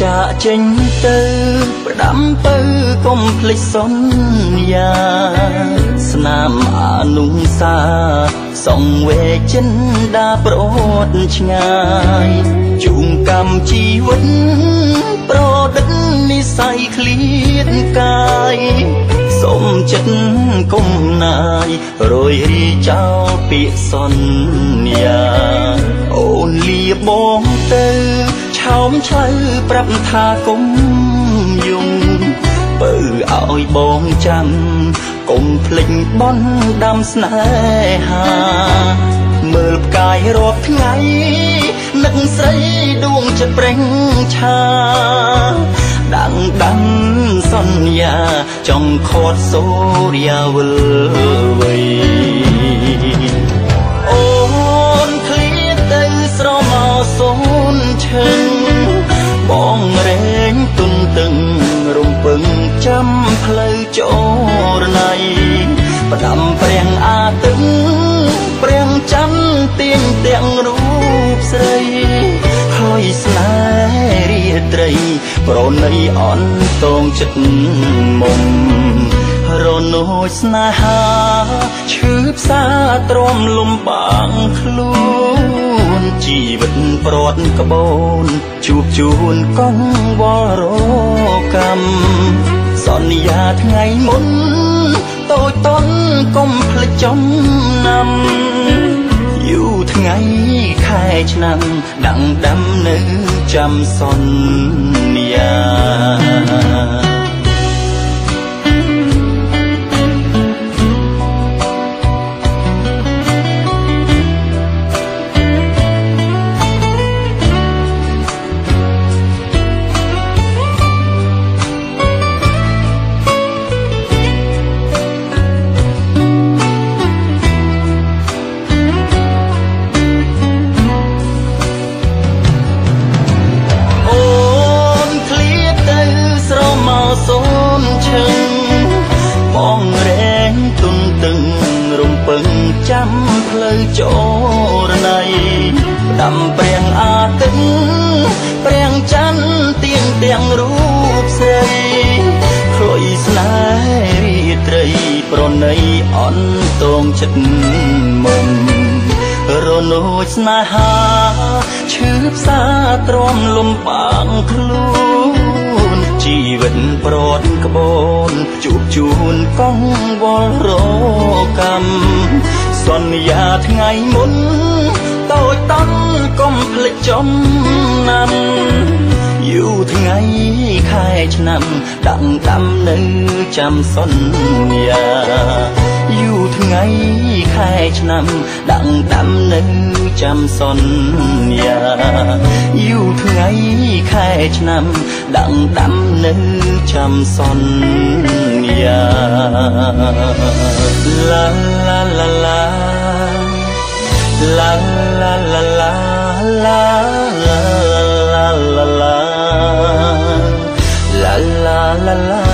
ចាចេញទៅប្រដាំទៅកុំភ្លេចសន្យាស្នាមអនុសាសងវេចិនដាប្រអត់ឆ្ងាយជូងកម្មជីវិតប្រដិតនិស័យឃ្លៀតកាយសូមចិត្តគុំណាយរយរីចោលពាក្យសន្យាអូនលាបងទៅឆោមឆៅប្រាប់ថាគុំយំបើឲ្យបងចាំកុំភ្លេចបន់ដាំស្នេហាមើលផ្កាយរាល់ថ្ងៃនឹកស្រីដួងចិត្តប្រេងឆាដាំសន្យាចង់ខត់សូរិយាវិលវ័យអូនឃ្លៀតទៅស្រមោសូនឈឹងបងរែងទុនតឹងរំពឹងចាំផ្លូវចរណៃផ្ដាំព្រាំងអាទឹងព្រាំងចាំទៀងទាំងរូបស្រីខ្លុយស្នេហ៍រាត្រីប្រណីអន្តងចិត្តមុំរនោចស្នេហាឈឺផ្សាទ្រាំលំបាំងខ្លួនជីវិតប្រត់ក្បូនជួបជូនកងវល់រកម្មសន្យាថ្ងៃមុនតូចតន់កុំភ្លេចចំណាំយូរថ្ងៃខែឆ្នាំដាំដាំនៅចាំសន្យាសូនឈឹងបងរែងទុនតឹងរំពឹងចាំផ្លូវចរណៃដាំព្រាំងអាទឹងព្រាំងច័ន្ទទៀងទាំងរូបស្រីខ្លុយស្នេហ៍រាត្រីប្រណីអន្តងចិត្តមុំរនោចស្នេហាឈឺផ្សាទ្រាំលំបាំងខ្លួនជីវិតប្រត់ក្បូនជួបជូនកងវល់រកម្មសន្យាថ្ងៃមុនតូចតន់កុំភ្លេចចំណាំយូរថ្ងៃខែឆ្នាំដាំនៅចាំសន្យាយូរថ្ងៃខែឆ្នាំដាំនៅចាំសន្យាយូរថ្ងៃខែឆ្នាំដាំនៅចាំសន្យាឡាឡាឡាឡាឡាឡាឡាឡាឡាឡាឡាឡាឡាឡា